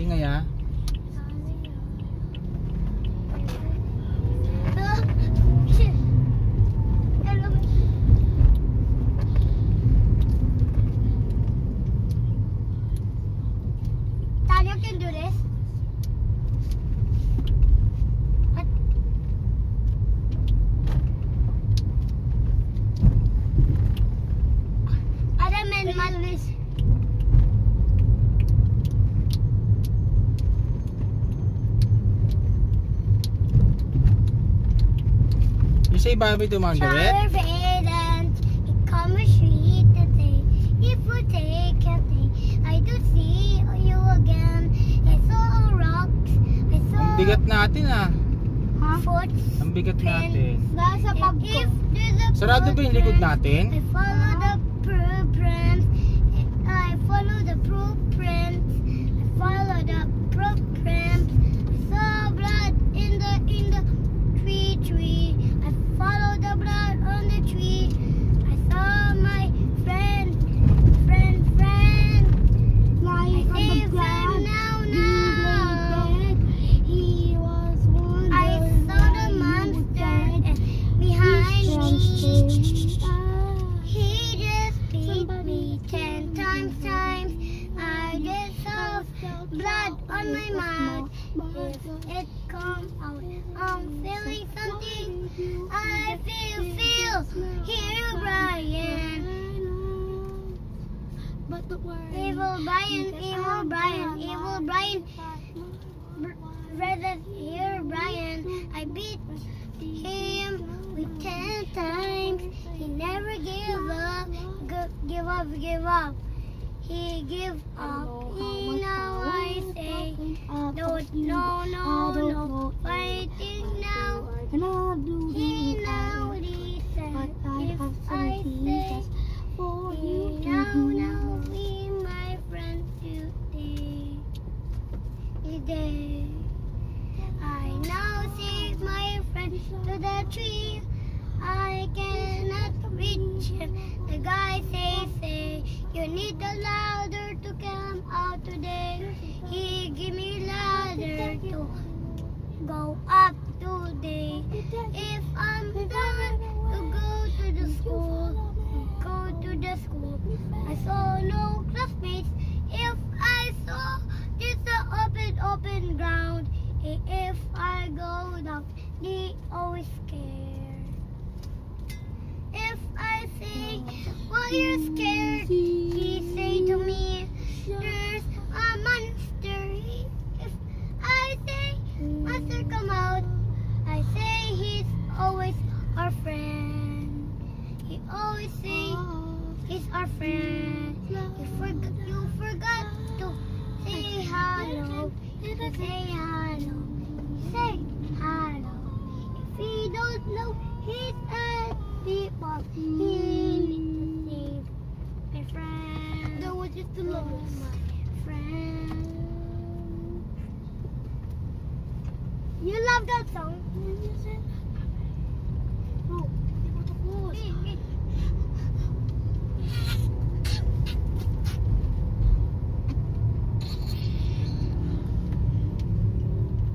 Ingay ha. Tanya can do this. Adam and Malis. You say bye to Margaret? And it comes sweet today. If we take a day, I do see you again. I saw rocks. I saw Ang bigat natin ah. foot. Ang bigat natin. Nasa pagko. Sarado ba yung likod natin? I follow the blueprints. I follow the blueprints. I follow the blueprints. I saw blood in the tree. I follow the blood on the tree. I saw my friend. Lying on the I ground. now. He was wondering. I saw the monster behind me. He just beat me 10 times. I just saw blood on my mouth. If it come out, I'm feeling something. I feel. Here, Brian. But don't worry. Evil Brian. Brother, here, Brian. I beat him with 10 times. He never give up. Give up. He give up. He now I say, no. Fighting now. He now listen. If I say, he now be my friend today. I now see my friend to the tree. I cannot reach him. The guy say, you need the ladder to come out today. He give me ladder to go up today. If I'm done to go to the school, I saw no classmates. If I saw just the open ground, if I go down, they always scared. If I say, why you're scared, he say to me, there's a monster. If I say, monster come out, I say he's always our friend. He always say he's our friend. You forgot to say hello. Say hello. Say hello. If he don't know he's a people, he needs to save my friend. No one is to love. My friend. You love that song? Oh,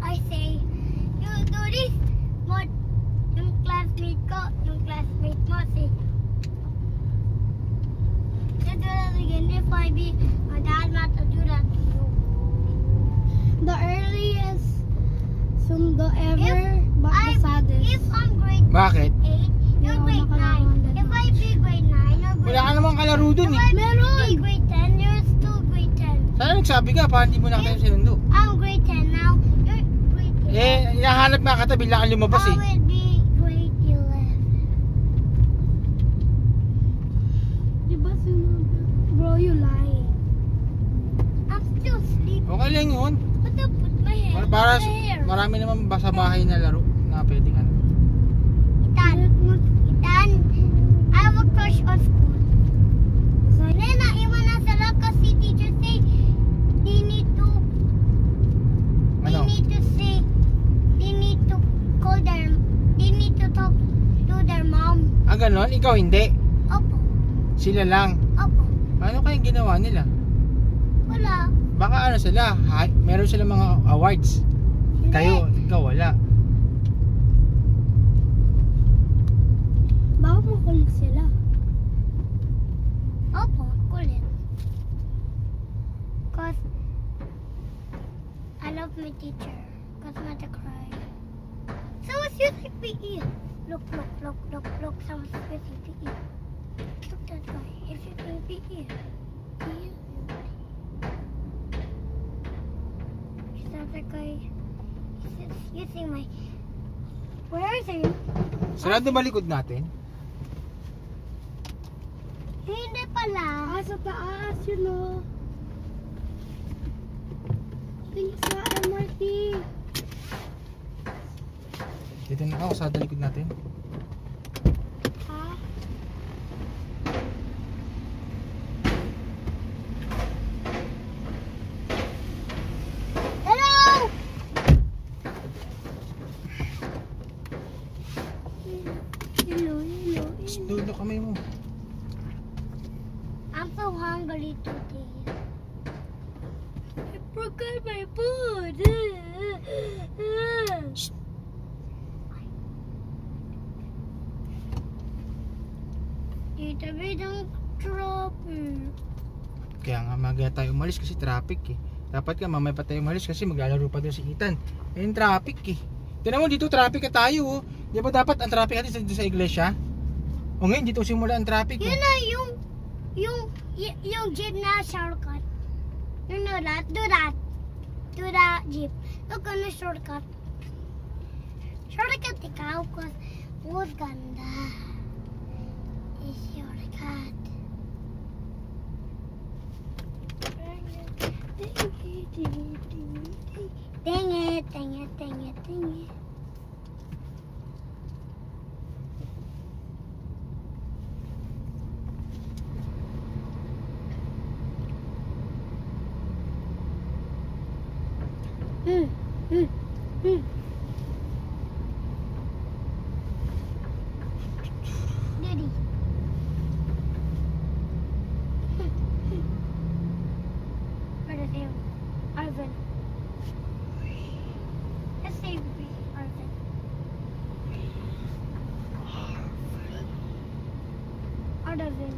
I say, you do this. What? Yung classmate mo say, you do that again. If I be my dad, not to do that to you. the earliest sundo ever, but the saddest. If I'm grade Bakit? 8, you're grade 9. If I be grade 9, you're grade Wala ka namang kalaro dun If eh. I be grade 10, you're still grade 10. Sana nagsabi ka para hindi mo na kayo sinundo. I'm grade 10 now. You're grade 11. Eh, hinahanap nga kita, bigla kang lumabas I eh. will be grade 11. Di ba sumunod? Bro, you lie. I'm still sleeping. Okay lang yun. But to put my hair. Para my hair. marami naman sa bahay na laro na pwedeng ano. Itan, I have a crush on school. So, Nena, iwan na sa lab kasi teacher say, they need to Ano? they need to talk to their mom. Ah, ganon? Ikaw hindi? Opo, Sila lang? opo. Ano kayang ginawa nila? Wala. Baka ano sila, meron sila mga awards. Kayo, ikaw wala. Baka makulit sila. Opo, kulit. Cause I love my teacher. Cause not to cry. Someone's using PE. Look. Someone's using PE. Look that guy. He's using PE. He's not that guy. He's using my... Where is he? Sarado ba likod natin? Hindi pala. Sa taas, yun o. Tingin sa MRT. Dito na ako, sarado likod natin. Ha? Hello! Hello. Doon na kamay mo. I'm so hungry today. I forgot my food. Itabi ng trapper. Kaya nga maga tayo umalis kasi traffic eh. Dapat ka mamaya pa tayo umalis kasi maglalaro pa doon si Ethan. Eh yung traffic eh. Tignan mo dito traffic na tayo oh. Di ba dapat ang traffic natin sa iglesia? O ngayon dito simula ang traffic. Yun na yung jeep na shortcut. You know that? Do that. Do that jeep. Look on the shortcut. Shortcut ikaw cause was ganda. Is shortcut. Dang it. Daddy. Where is him? Arvin. Let's say Arvin. Arvin.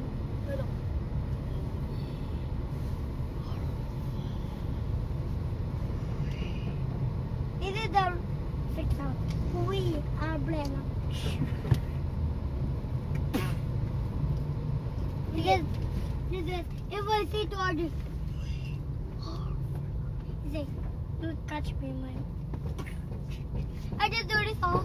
This is the fix out. We are blame. Because if I say to Arjun, he's like, don't catch me, man. I just do this all.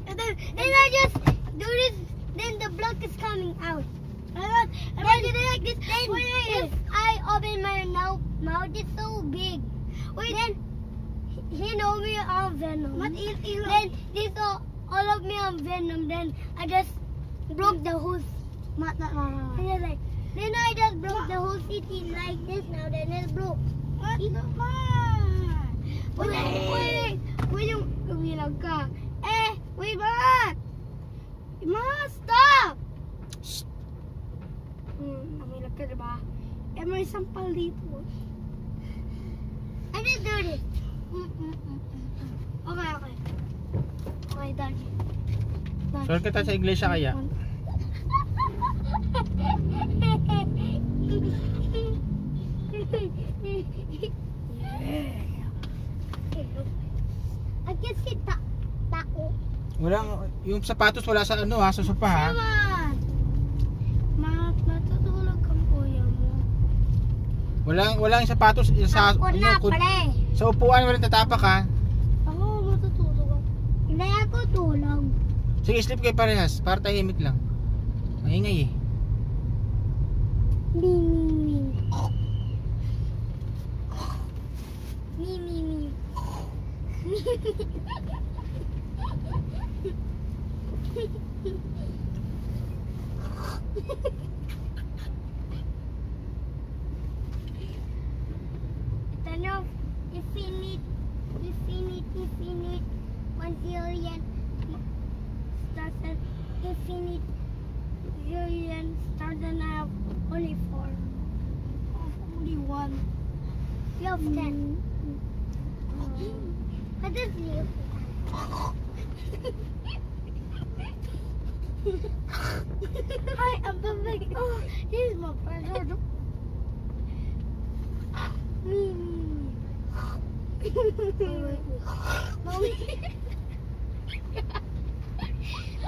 And then I just do this, then the block is coming out. And I did it like this. Then if I open my mouth, it's so big. Then he know me on Venom. Then this all of me on Venom. Then I just broke the whole. Then I just broke the whole city like this now. Then it's broke. What? Wait, yung umilag ka. Wait, ba't? Stop! Umilag ka, diba? May isang palito. I didn't do this. Okay. Okay, done. Saan ka tayo sa iglesia kaya? I can see tao. Walang, yung sapatos wala sa ano ha, sa sopa ha. Matutulog kang kuya mo. Walang sapatos sa Ako na, pare. sa upuan walang tatapak ha. Ako, matutulog ako. Hindi ako tulog. Sige, sleep kayo parehas para tahimik lang. Maingay eh. Me. Tanong, infinite, 1 billion stars, infinite million stars and I have only 4. Only 1. You have 10. What is you? Hi, I'm the big. Oh, here's my brother. Me. Mommy.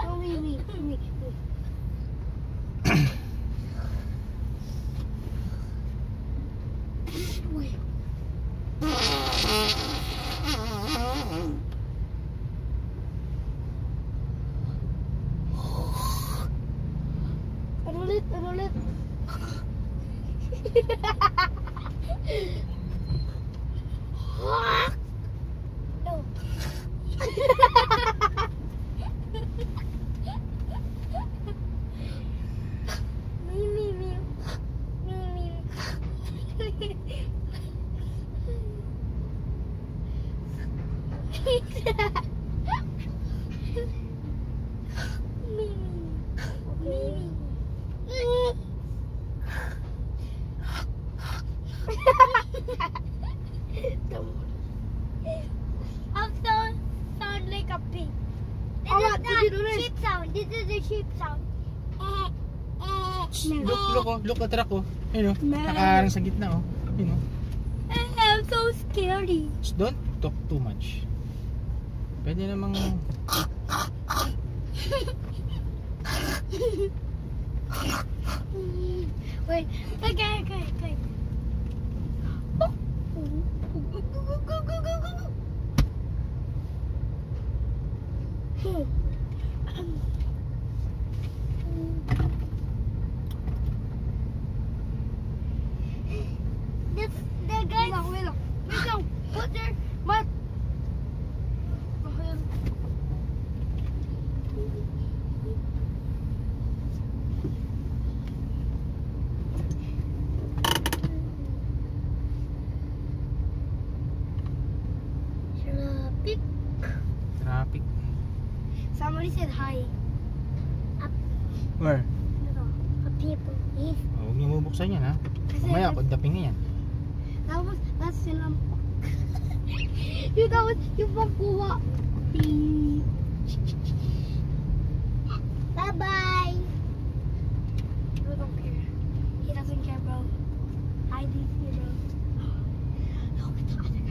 Mommy, me. Wait. Ulit. No. Me. Sound like a pig. This is the sheep sound. Look at truck oh. Ayun oh. Man. Nakaharang sa gitna oh. Ayun oh. I'm so scary. Just don't talk too much. Pwede namang Wait. Okay. Go. This the guy. Wait lang. Put their what? traffic. Somebody said hi. Where? People. Yes. Oh, huwag niyo bubuksan yan ha. Kasi Mamaya, pagdaping na yan. Tapos sila. Tapos yung pagkuha. Bye-bye. Bro don't care. He doesn't care, bro. I do see, bro. Look at the other guy.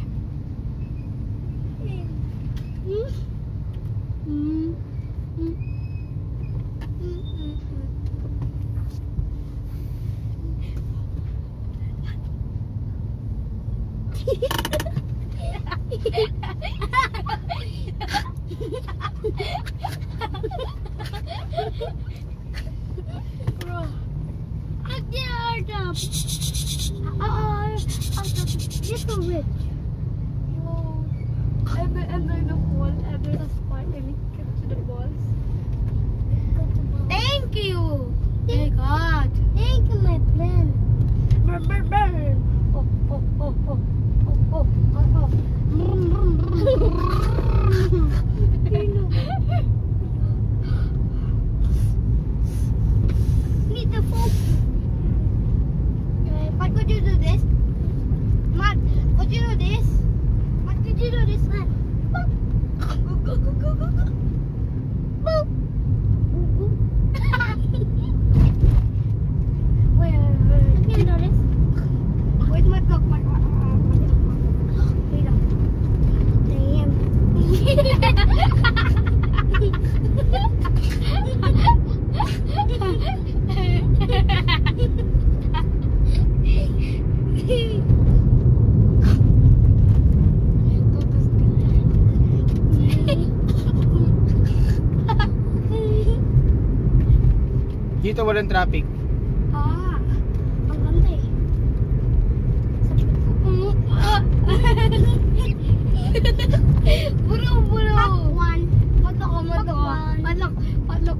Bro. I dared up. You're so rich. Whoa. And then the ball, and there's a spot and it gets to the balls. Thank you. My God. Thank you, my friend. Burn. Oh. Need the phone. What could you do this? Matt, could you do this? What could you do this, Matt? Go. Boop. Wait. Can you do this? Wait, Matt, look. Wait up. Damn. Dito walang traffic. Ang ganda eh. Buro. One. Patlok.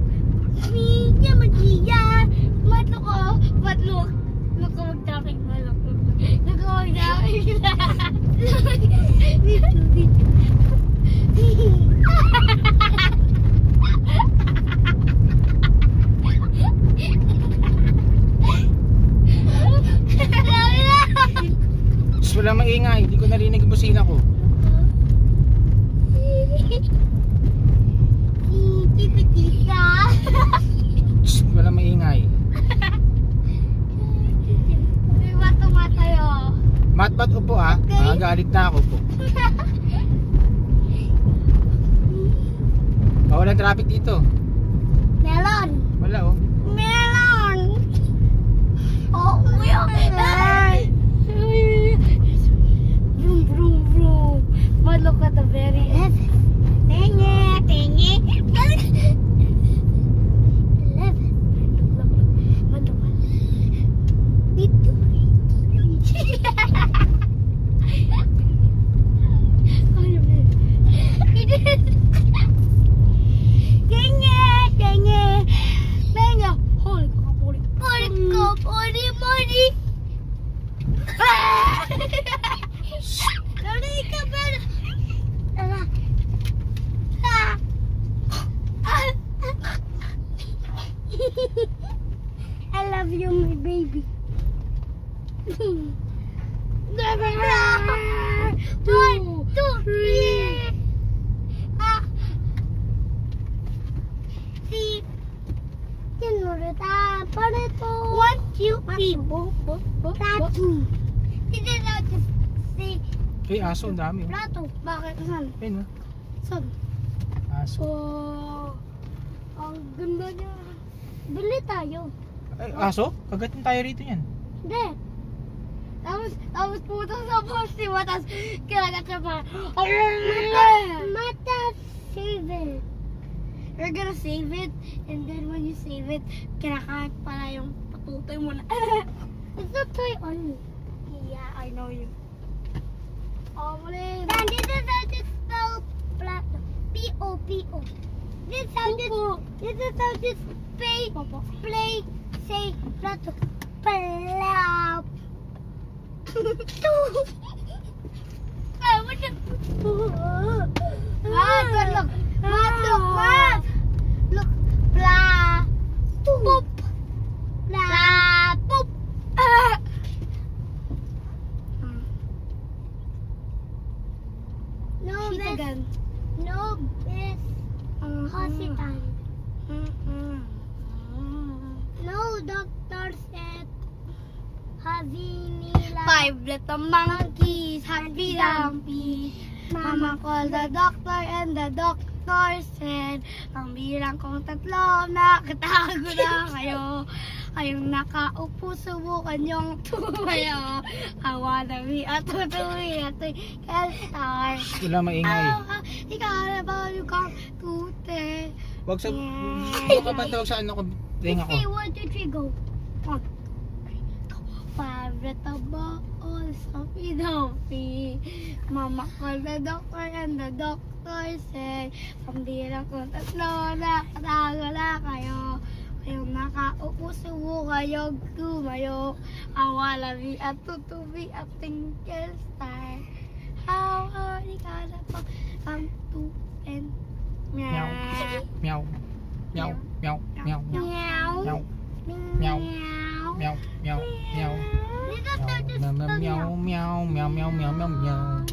Miya, magiya. Matlok. Look ko mag-traffic. Look ko mag-traffic. Wala maingay, hindi ko narinig yung busina ko. Tita. Shh, wala maingay. May matayo. Mat upo ah. Okay. Galit na ako po. Walang traffic dito. Melon. Wala oh. Melon. Oh, melon. Vroom, vroom, vroom. But look at the very end. Tingy, tingy. 11. Dito. I love you, my baby. One, two, three. See, one, two, three. Plato. Hindi natin si Aso, ang dami oh. Plato. Bakit? Saan? Ayun oh. Saan? Aso. Oh, ang ganda niya. Bili tayo. Ay, aso? Kagatin tayo rito yan. Hindi. Tapos puto sa posiwa, tapos kinagat siya pa. Mata, save it. You're gonna save it, and then when you save it, kinakain pala yung patutoy mo na. It's not toy only. Yeah, I know you. Oh, mali. Dan, this is how to spell plato. P-O-P-O. This is how to play, say plato. Plap. Look. Blah. Poop. Blah. Poop. No, this hospital. No, doctor said Havinila. 5 little monkeys, happy dumpy. Mama called the doctor and the doctor said, ang bilang kong 3, nakatago na kayo. Kayong nakaupo, subukan yung tumayo. I wanna be a tutuwi at can star. Wala maingay. Ikaw ba you come to te? Wag sa... Huwag ka ba tawag sa ano ko? Ring ako. Say 1, 2, 3, go. 1, 5 little balls of Idopi. Mama called the doctor and the doctor said, pambilang kong 3, nakatago na kayo. Kayong nakaupo, subukan yung tumayo. I wanna be a tutubi at tinkle star. How hard ka na po come to end. Meow. Meow. Meow. Meow. Meow. Meow. Meow. Meow. Meow. Meow. Meow. Meow. Meow. Meow. Meow. Meow. Meow. Meow. Meow.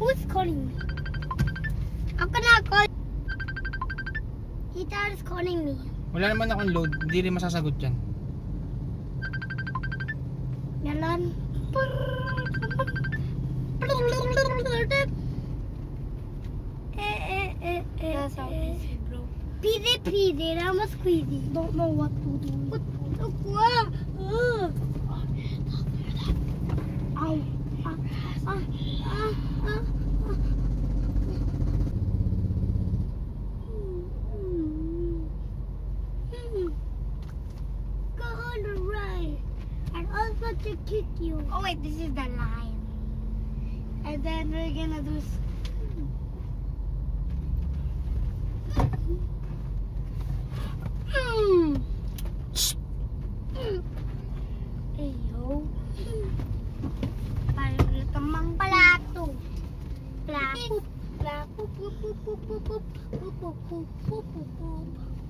Who's calling me? I'm gonna call. Tita is calling me. Wala naman akong load. Hindi rin masasagot yan. Melon. That's how easy, bro. Peasy, I'm a squeezy. Don't know what to do. Ow. Go on the right. I'm also to kick you. Oh wait, this is the line. And then we're gonna do. Ayo. Parang tamang palato. Plapo. Plapo.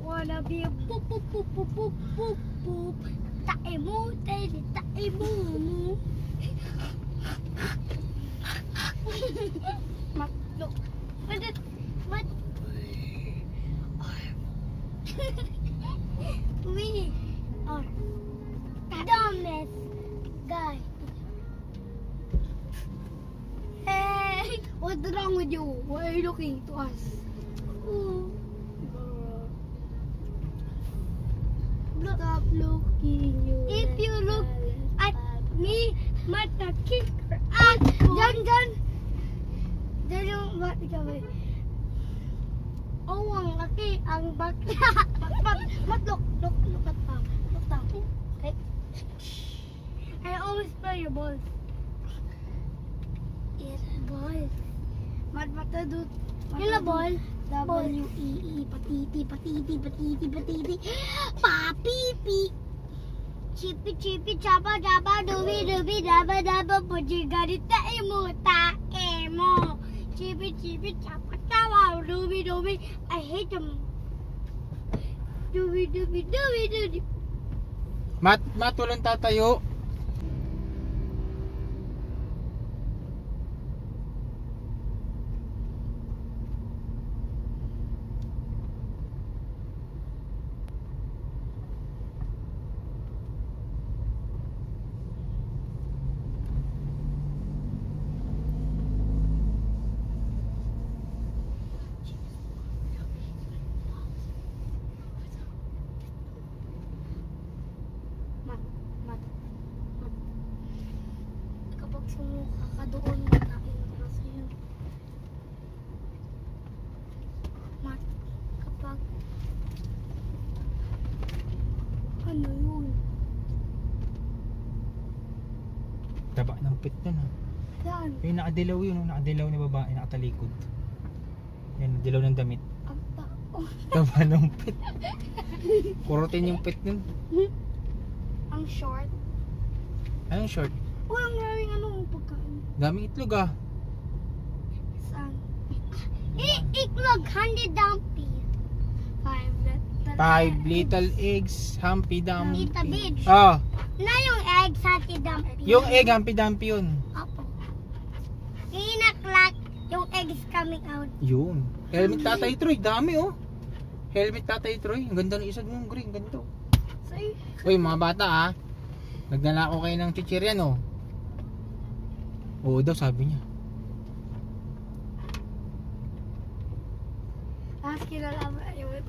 Wanna be a poop poop poop poop poop poop poop. Tae mo, tae mo. Mat, look. Mat. We are dumbest guy. Hey, what's wrong with you? Why are you looking to us? Stop looking. If you look at me, mata kick her ass. Jan. Jan yung bakit? Oh, ang laki, ang bakla. Mat, look at Pam. Look down. Okay. I always play your ball. Yes, ball. Mat, do. Yun na ball. W-E-E, patiti. Papipi. Chipi, chapa, dubi, daba, puji, garita, emo, tae mo. Chipi, chapa, dubi. I hate them. Dubi. Mat, walang tatayo. Mat. Kapag sumuka ka doon, matain ka sa'yo. Mat, kapag... Ano yun? Taba ng pit nun ha. Yan. Yung nakadilaw yun, nakadilaw na babae, nakatalikod. Yan, dilaw ng damit. Ang tao. Taba ng pit. Kurutin yung pit nun. Ang short. Anong short? Ang maraming pagkain. Daming itlog ah. Saan? Iklog, Humpty Dumpty. 5 little eggs, Humpty Dumpty. Tita Beach. Ah, Na yung egg sa Humpty Dumpty. yung egg, Humpty Dumpty yun. Opo. Inaklak, yung egg is coming out. Yun. Helmet Tatay Troy, dami oh. Helmet Tatay Troy, ang ganda ng isa ng green, ganito. So, Uy mga bata ah, nagdala ko kayo ng chichiryan oh. Oo daw sabi niya. kilala ba yun?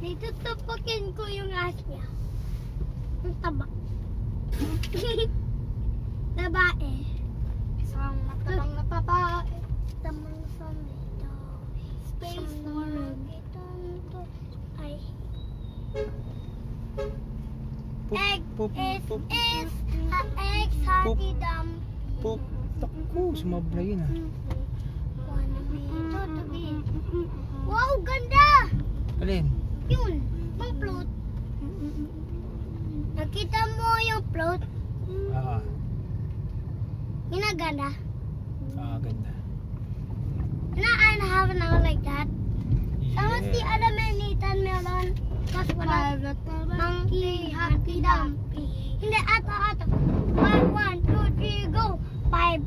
Nitutupukin ko yung ass niya. Ang taba. Babae. Isang matabang na babae. Tamang sa mito. Space for to ay. Egg is a egg hati dam. Pop. Takbo, sumabla yun ah. Wow, ganda! Alin? Yun, mang float. Nakita mo yung float? Ah, Yun ang ganda. ganda. I have now like that. Yeah. Sama si Adam and Nathan meron. Mas wala. Monkey, Humpty Dumpty. Hindi, ato. 1, 2, 3, go. 5.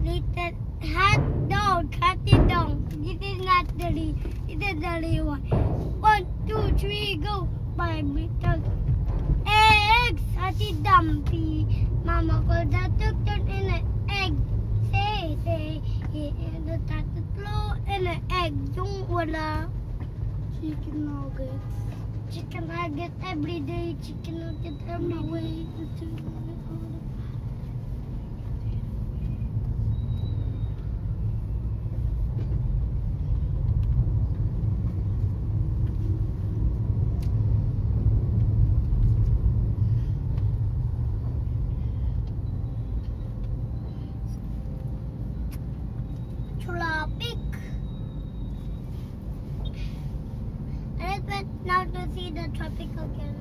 Little hot dog, Humpty Dumpty. It is not the it is the one. 1, 2, 3, go. 5 little eggs, Humpty Dumpty. Mama called that took turn in an egg. Say, the tatlo in an egg. Yung wala. Chicken nuggets. Chicken nuggets every day. Chicken nuggets every day. Tropic. Let's wait now to see the tropic again.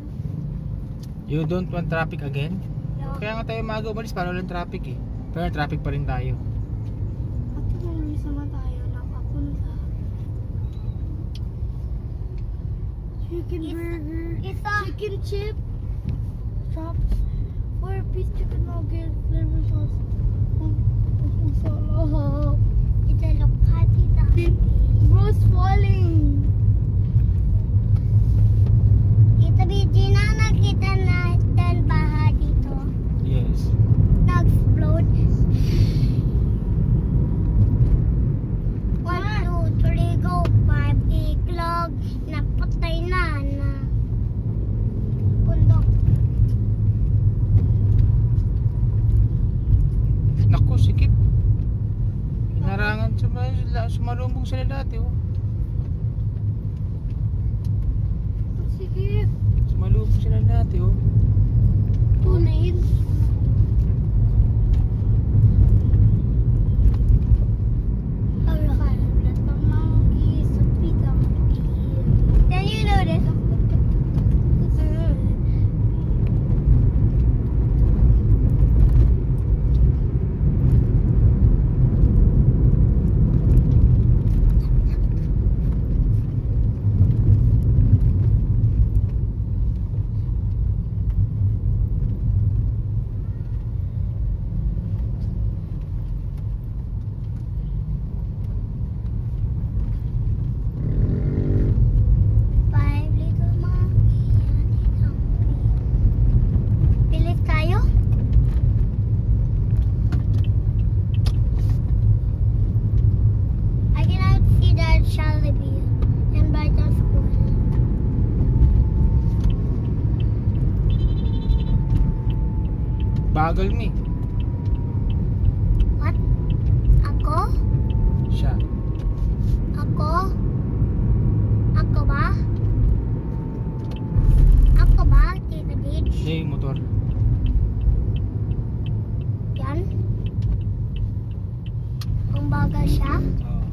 You don't want traffic again? No. Kaya nga tayo maaga umalis para walang traffic eh. Pero traffic pa rin tayo. At nung sama tayo nakapunta. chicken burger, It's a chicken chip, chops, 4-piece chicken nugget, flavor sauce. Masala. it's a lokati Bro's falling. Kita Regina, nakita natin baha dito. Yes. Nag-explode. 1, 2, 3, go. 5, iklog. Napatay na bundok. Naku, sikip. Hinarangan sumalumbong sila dati, oh. Sige. Sumalubong sila dati, oh. 2 lanes. Then you know this. Five little monkey and a donkey. Bilis tayo? I cannot see that Jollibee and Brighton School. Bagal me. What? Ako? Siya. Ako? Ako ba? Ako ba, Tita Beach? Siya yung motor. Yan? Kung bagal siya? Oh.